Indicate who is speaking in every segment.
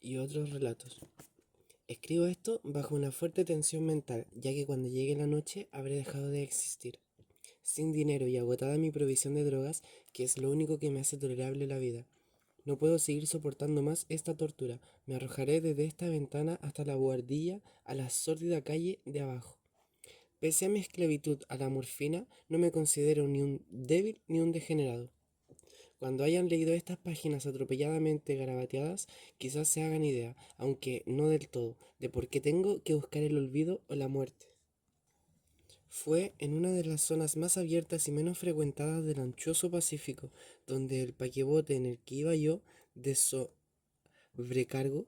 Speaker 1: y otros relatos. Escribo esto bajo una fuerte tensión mental, ya que cuando llegue la noche habré dejado de existir. Sin dinero y agotada mi provisión de drogas, que es lo único que me hace tolerable la vida. No puedo seguir soportando más esta tortura. Me arrojaré desde esta ventana hasta la buhardilla, a la sórdida calle de abajo. Pese a mi esclavitud a la morfina, no me considero ni un débil ni un degenerado. Cuando hayan leído estas páginas atropelladamente garabateadas, quizás se hagan idea, aunque no del todo, de por qué tengo que buscar el olvido o la muerte. Fue en una de las zonas más abiertas y menos frecuentadas del anchuoso Pacífico, donde el paquebote en el que iba yo, de sobrecargo,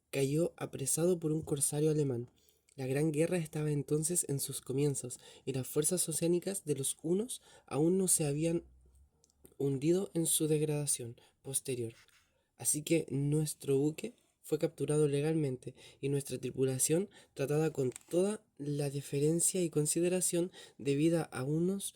Speaker 1: cayó apresado por un corsario alemán. La Gran Guerra estaba entonces en sus comienzos, y las fuerzas oceánicas de los hunos aún no se habían hundido en su degradación posterior. Así que nuestro buque fue capturado legalmente y nuestra tripulación tratada con toda la deferencia y consideración debida a unos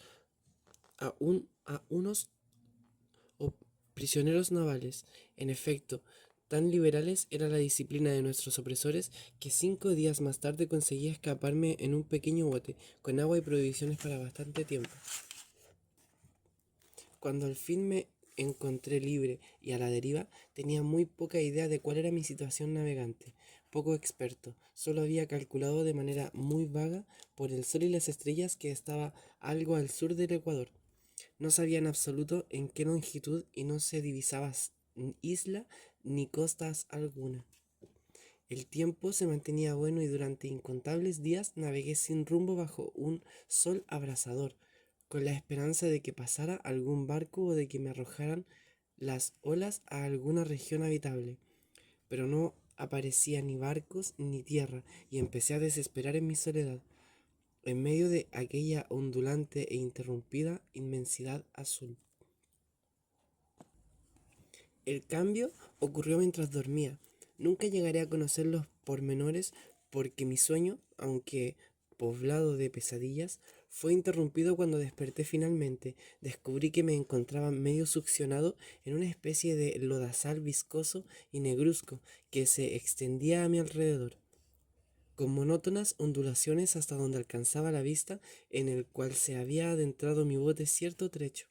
Speaker 1: prisioneros navales. En efecto, tan liberales era la disciplina de nuestros opresores que 5 días más tarde conseguí escaparme en un pequeño bote con agua y provisiones para bastante tiempo. Cuando al fin me encontré libre y a la deriva, tenía muy poca idea de cuál era mi situación navegante. Poco experto, solo había calculado de manera muy vaga por el sol y las estrellas que estaba algo al sur del Ecuador. No sabía en absoluto en qué longitud y no se divisaba isla ni costas alguna. El tiempo se mantenía bueno y durante incontables días navegué sin rumbo bajo un sol abrasador, con la esperanza de que pasara algún barco o de que me arrojaran las olas a alguna región habitable. Pero no aparecía ni barcos ni tierra, y empecé a desesperar en mi soledad, en medio de aquella ondulante e interrumpida inmensidad azul. El cambio ocurrió mientras dormía. Nunca llegaré a conocer los pormenores porque mi sueño, aunque poblado de pesadillas, fue interrumpido cuando desperté finalmente. Descubrí que me encontraba medio succionado en una especie de lodazal viscoso y negruzco que se extendía a mi alrededor, con monótonas ondulaciones hasta donde alcanzaba la vista, en el cual se había adentrado mi bote cierto trecho.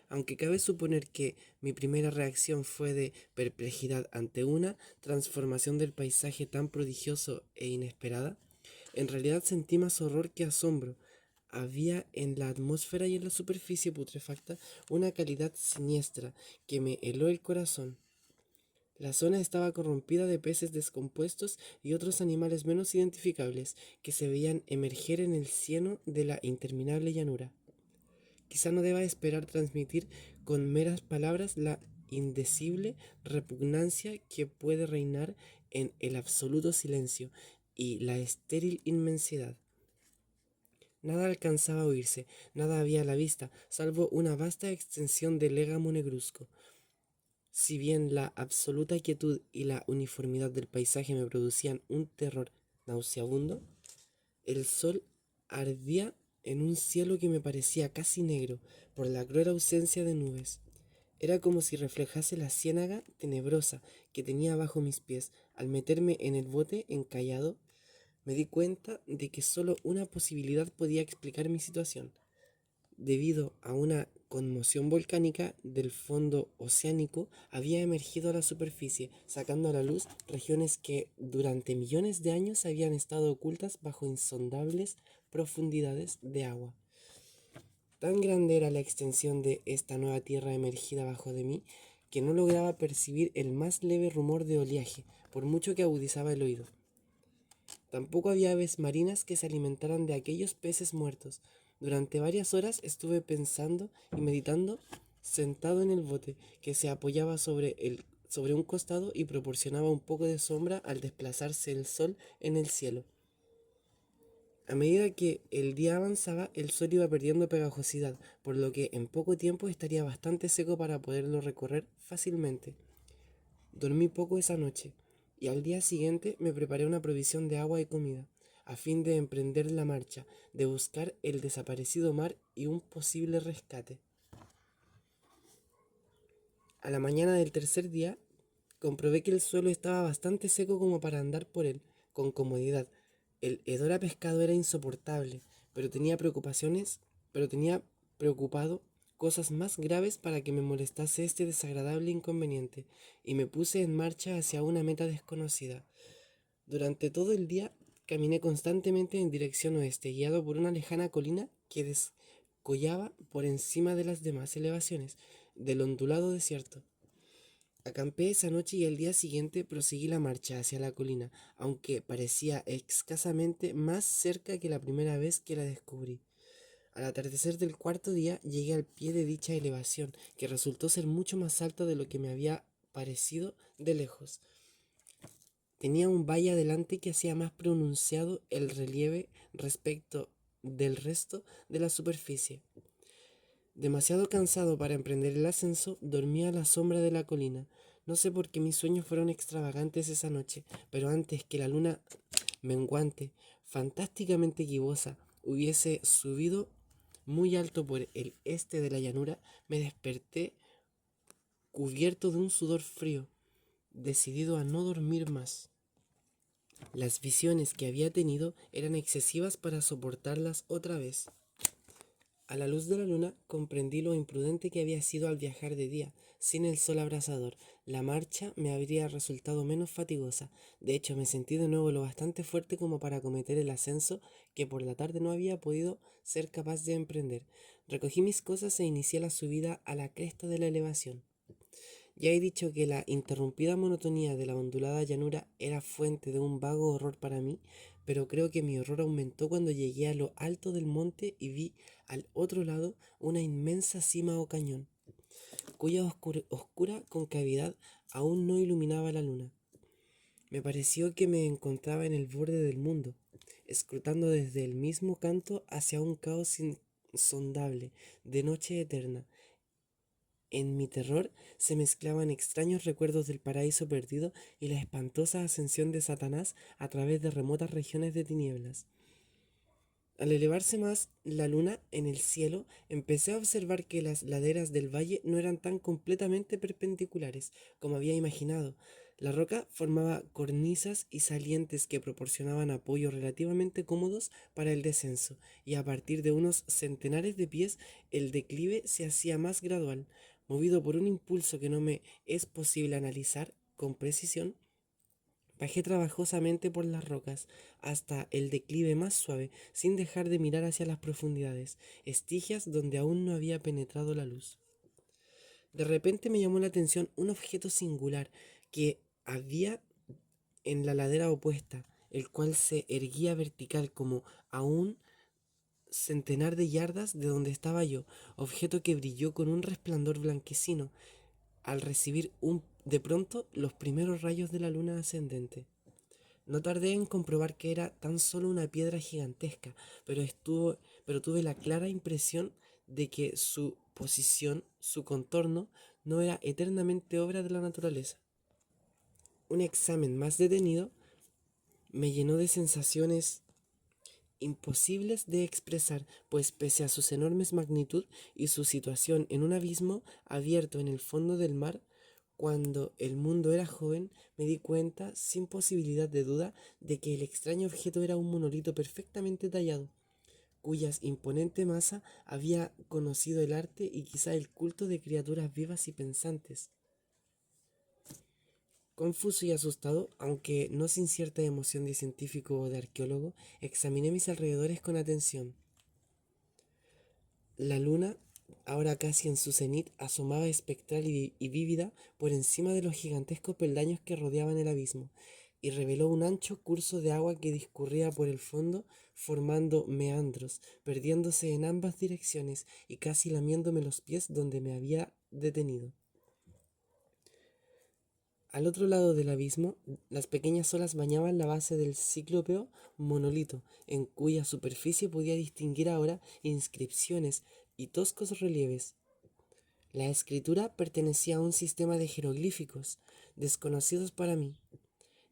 Speaker 1: Aunque cabe suponer que mi primera reacción fue de perplejidad ante una transformación del paisaje tan prodigioso e inesperada, en realidad sentí más horror que asombro. Había en la atmósfera y en la superficie putrefacta una calidad siniestra que me heló el corazón. La zona estaba corrompida de peces descompuestos y otros animales menos identificables que se veían emerger en el cieno de la interminable llanura. Quizá no deba esperar transmitir con meras palabras la indecible repugnancia que puede reinar en el absoluto silencio y la estéril inmensidad. Nada alcanzaba a oírse, nada había a la vista, salvo una vasta extensión de légamo negruzco. Si bien la absoluta quietud y la uniformidad del paisaje me producían un terror nauseabundo, el sol ardía en un cielo que me parecía casi negro por la cruel ausencia de nubes. Era como si reflejase la ciénaga tenebrosa que tenía bajo mis pies. Al meterme en el bote encallado, me di cuenta de que solo una posibilidad podía explicar mi situación. Debido a una conmoción volcánica del fondo oceánico, había emergido a la superficie, sacando a la luz regiones que durante millones de años habían estado ocultas bajo insondables profundidades de agua. Tan grande era la extensión de esta nueva tierra emergida bajo de mí, que no lograba percibir el más leve rumor de oleaje, por mucho que agudizaba el oído. Tampoco había aves marinas que se alimentaran de aquellos peces muertos. Durante varias horas estuve pensando y meditando, sentado en el bote, que se apoyaba sobre un costado y proporcionaba un poco de sombra al desplazarse el sol en el cielo. A medida que el día avanzaba, el sol iba perdiendo pegajosidad, por lo que en poco tiempo estaría bastante seco para poderlo recorrer fácilmente. Dormí poco esa noche, y al día siguiente me preparé una provisión de agua y comida, a fin de emprender la marcha, de buscar el desaparecido mar y un posible rescate. A la mañana del tercer día, Comprobé que el suelo estaba bastante seco como para andar por él con comodidad. El hedor a pescado era insoportable, pero pero tenía preocupado cosas más graves para que me molestase este desagradable inconveniente, y me puse en marcha hacia una meta desconocida. Durante todo el día caminé constantemente en dirección oeste, guiado por una lejana colina que descollaba por encima de las demás elevaciones del ondulado desierto. Acampé esa noche y al día siguiente proseguí la marcha hacia la colina, aunque parecía escasamente más cerca que la primera vez que la descubrí. Al atardecer del cuarto día llegué al pie de dicha elevación, que resultó ser mucho más alta de lo que me había parecido de lejos. Tenía un valle adelante que hacía más pronunciado el relieve respecto del resto de la superficie. Demasiado cansado para emprender el ascenso, dormí a la sombra de la colina. No sé por qué mis sueños fueron extravagantes esa noche, pero antes que la luna menguante, fantásticamente gibosa, hubiese subido muy alto por el este de la llanura, me desperté cubierto de un sudor frío, decidido a no dormir más. Las visiones que había tenido eran excesivas para soportarlas otra vez. A la luz de la luna comprendí lo imprudente que había sido al viajar de día, sin el sol abrasador. La marcha me habría resultado menos fatigosa. De hecho, me sentí de nuevo lo bastante fuerte como para acometer el ascenso que por la tarde no había podido ser capaz de emprender. Recogí mis cosas e inicié la subida a la cresta de la elevación. Ya he dicho que la interrumpida monotonía de la ondulada llanura era fuente de un vago horror para mí, pero creo que mi horror aumentó cuando llegué a lo alto del monte y vi al otro lado una inmensa cima o cañón, cuya oscura concavidad aún no iluminaba la luna. Me pareció que me encontraba en el borde del mundo, escrutando desde el mismo canto hacia un caos insondable de noche eterna. En mi terror se mezclaban extraños recuerdos del paraíso perdido y la espantosa ascensión de Satanás a través de remotas regiones de tinieblas. Al elevarse más la luna en el cielo, empecé a observar que las laderas del valle no eran tan completamente perpendiculares como había imaginado. La roca formaba cornisas y salientes que proporcionaban apoyos relativamente cómodos para el descenso, y a partir de unos centenares de pies el declive se hacía más gradual. Movido por un impulso que no me es posible analizar con precisión, bajé trabajosamente por las rocas hasta el declive más suave, sin dejar de mirar hacia las profundidades, estigias donde aún no había penetrado la luz. De repente me llamó la atención un objeto singular que había en la ladera opuesta, el cual se erguía vertical como a un centenar de yardas de donde estaba yo, objeto que brilló con un resplandor blanquecino al recibir de pronto los primeros rayos de la luna ascendente. No tardé en comprobar que era tan solo una piedra gigantesca, pero tuve la clara impresión de que su posición, su contorno, no era eternamente obra de la naturaleza. Un examen más detenido me llenó de sensaciones imposibles de expresar, pues pese a su enorme magnitud y su situación en un abismo abierto en el fondo del mar, cuando el mundo era joven, me di cuenta, sin posibilidad de duda, de que el extraño objeto era un monolito perfectamente tallado, cuyas imponente masa había conocido el arte y quizá el culto de criaturas vivas y pensantes. Confuso y asustado, aunque no sin cierta emoción de científico o de arqueólogo, examiné mis alrededores con atención. La luna, ahora casi en su cenit, asomaba espectral y vívida por encima de los gigantescos peldaños que rodeaban el abismo, y reveló un ancho curso de agua que discurría por el fondo, formando meandros, perdiéndose en ambas direcciones y casi lamiéndome los pies donde me había detenido. Al otro lado del abismo, las pequeñas olas bañaban la base del cíclopeo monolito, en cuya superficie podía distinguir ahora inscripciones y toscos relieves. La escritura pertenecía a un sistema de jeroglíficos, desconocidos para mí,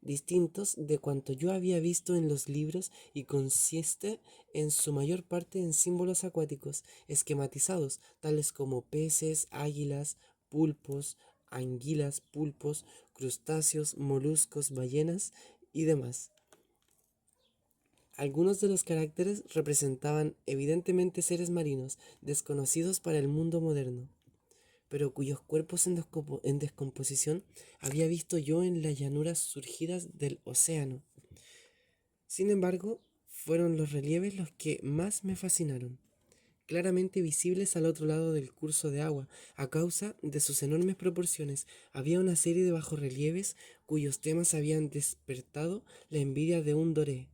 Speaker 1: distintos de cuanto yo había visto en los libros, y consiste en su mayor parte en símbolos acuáticos, esquematizados, tales como peces, águilas, pulpos, anguilas, pulpos, crustáceos, moluscos, ballenas y demás. Algunos de los caracteres representaban evidentemente seres marinos desconocidos para el mundo moderno, pero cuyos cuerpos en descomposición había visto yo en las llanuras surgidas del océano. Sin embargo, fueron los relieves los que más me fascinaron, claramente visibles al otro lado del curso de agua, a causa de sus enormes proporciones. Había una serie de bajorrelieves cuyos temas habían despertado la envidia de un doré.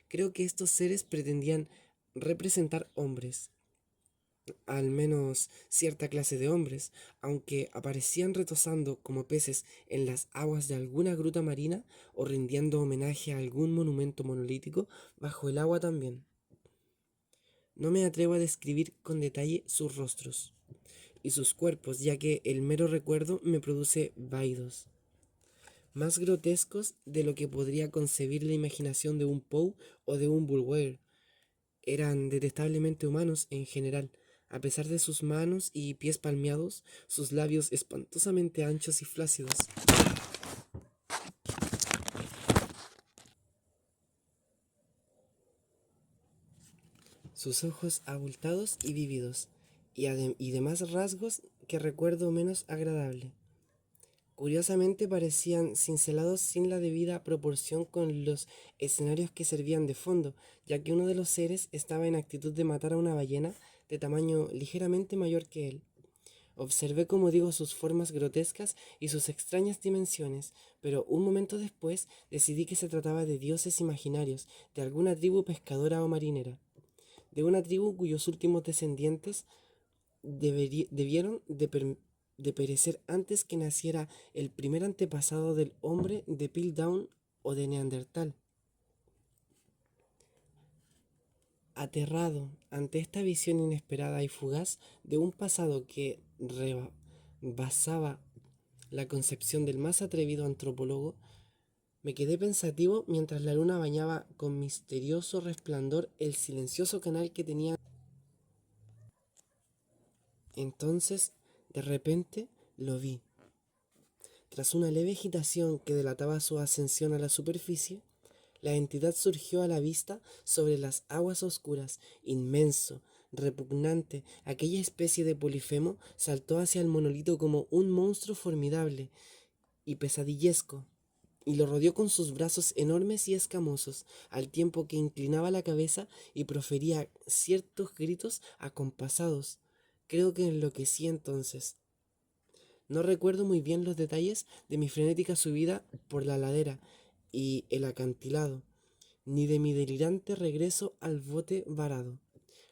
Speaker 1: Creo que estos seres pretendían representar hombres, al menos cierta clase de hombres, aunque aparecían retosando como peces en las aguas de alguna gruta marina o rindiendo homenaje a algún monumento monolítico bajo el agua también. No me atrevo a describir con detalle sus rostros y sus cuerpos, ya que el mero recuerdo me produce vahidos, más grotescos de lo que podría concebir la imaginación de un Poe o de un Bulwer. Eran detestablemente humanos en general, a pesar de sus manos y pies palmeados, sus labios espantosamente anchos y flácidos, sus ojos abultados y vívidos, y demás rasgos que recuerdo menos agradable. Curiosamente parecían cincelados sin la debida proporción con los escenarios que servían de fondo, ya que uno de los seres estaba en actitud de matar a una ballena de tamaño ligeramente mayor que él. Observé, como digo, sus formas grotescas y sus extrañas dimensiones, pero un momento después decidí que se trataba de dioses imaginarios de alguna tribu pescadora o marinera, de una tribu cuyos últimos descendientes debieron de perecer antes que naciera el primer antepasado del hombre de Piltdown o de Neandertal. Aterrado ante esta visión inesperada y fugaz de un pasado que rebasaba la concepción del más atrevido antropólogo, me quedé pensativo mientras la luna bañaba con misterioso resplandor el silencioso canal que tenía. Entonces, de repente, lo vi. Tras una leve agitación que delataba su ascensión a la superficie, la entidad surgió a la vista sobre las aguas oscuras, inmenso, repugnante. Aquella especie de polifemo saltó hacia el monolito como un monstruo formidable y pesadillesco, y lo rodeó con sus brazos enormes y escamosos, al tiempo que inclinaba la cabeza y profería ciertos gritos acompasados. Creo que enloquecí entonces. No recuerdo muy bien los detalles de mi frenética subida por la ladera y el acantilado, ni de mi delirante regreso al bote varado.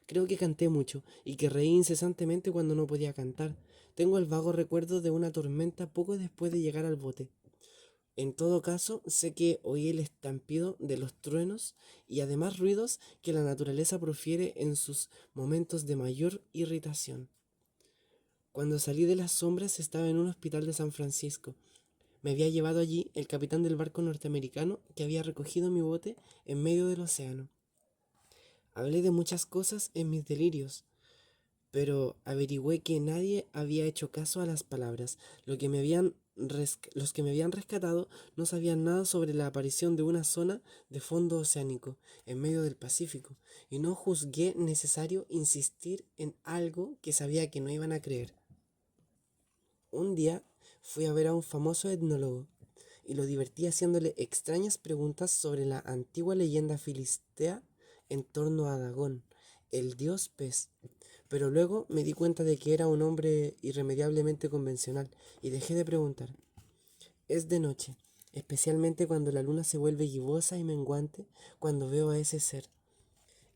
Speaker 1: Creo que canté mucho y que reí incesantemente cuando no podía cantar. Tengo el vago recuerdo de una tormenta poco después de llegar al bote. En todo caso, sé que oí el estampido de los truenos y además ruidos que la naturaleza profiere en sus momentos de mayor irritación. Cuando salí de las sombras estaba en un hospital de San Francisco. Me había llevado allí el capitán del barco norteamericano que había recogido mi bote en medio del océano. Hablé de muchas cosas en mis delirios, pero averigüé que nadie había hecho caso a las palabras. Los que me habían rescatado no sabían nada sobre la aparición de una zona de fondo oceánico en medio del Pacífico, y no juzgué necesario insistir en algo que sabía que no iban a creer. Un día fui a ver a un famoso etnólogo y lo divertí haciéndole extrañas preguntas sobre la antigua leyenda filistea en torno a Dagón, el dios pez. Pero luego me di cuenta de que era un hombre irremediablemente convencional y dejé de preguntar. Es de noche, especialmente cuando la luna se vuelve gibosa y menguante, cuando veo a ese ser.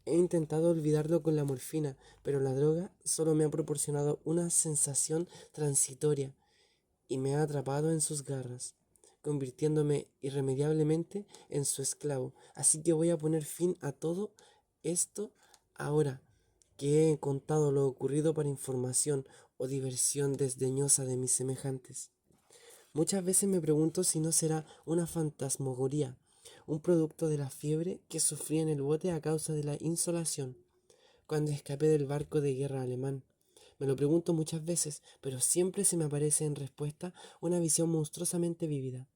Speaker 1: He intentado olvidarlo con la morfina, pero la droga solo me ha proporcionado una sensación transitoria y me ha atrapado en sus garras, convirtiéndome irremediablemente en su esclavo. Así que voy a poner fin a todo esto ahora que he contado lo ocurrido para información o diversión desdeñosa de mis semejantes. Muchas veces me pregunto si no será una fantasmagoría, un producto de la fiebre que sufrí en el bote a causa de la insolación, cuando escapé del barco de guerra alemán. Me lo pregunto muchas veces, pero siempre se me aparece en respuesta una visión monstruosamente vívida.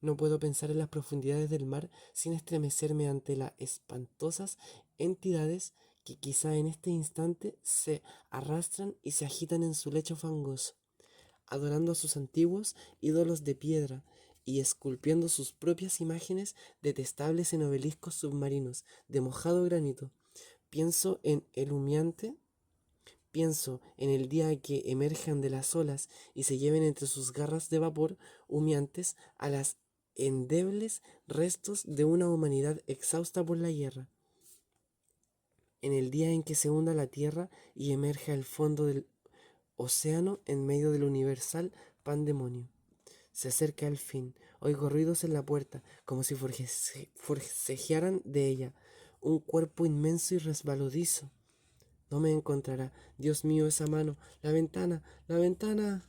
Speaker 1: No puedo pensar en las profundidades del mar sin estremecerme ante las espantosas entidades que quizá en este instante se arrastran y se agitan en su lecho fangoso, adorando a sus antiguos ídolos de piedra y esculpiendo sus propias imágenes detestables en obeliscos submarinos de mojado granito. Pienso en el humeante. Pienso en el día que emerjan de las olas y se lleven entre sus garras de vapor humeantes a las endebles restos de una humanidad exhausta por la guerra. En el día en que se hunda la tierra y emerja el fondo del océano en medio del universal pandemonio. Se acerca el fin. Oigo ruidos en la puerta, como si forcejearan de ella. Un cuerpo inmenso y resbaladizo. No me encontrará. Dios mío, esa mano. La ventana, la ventana.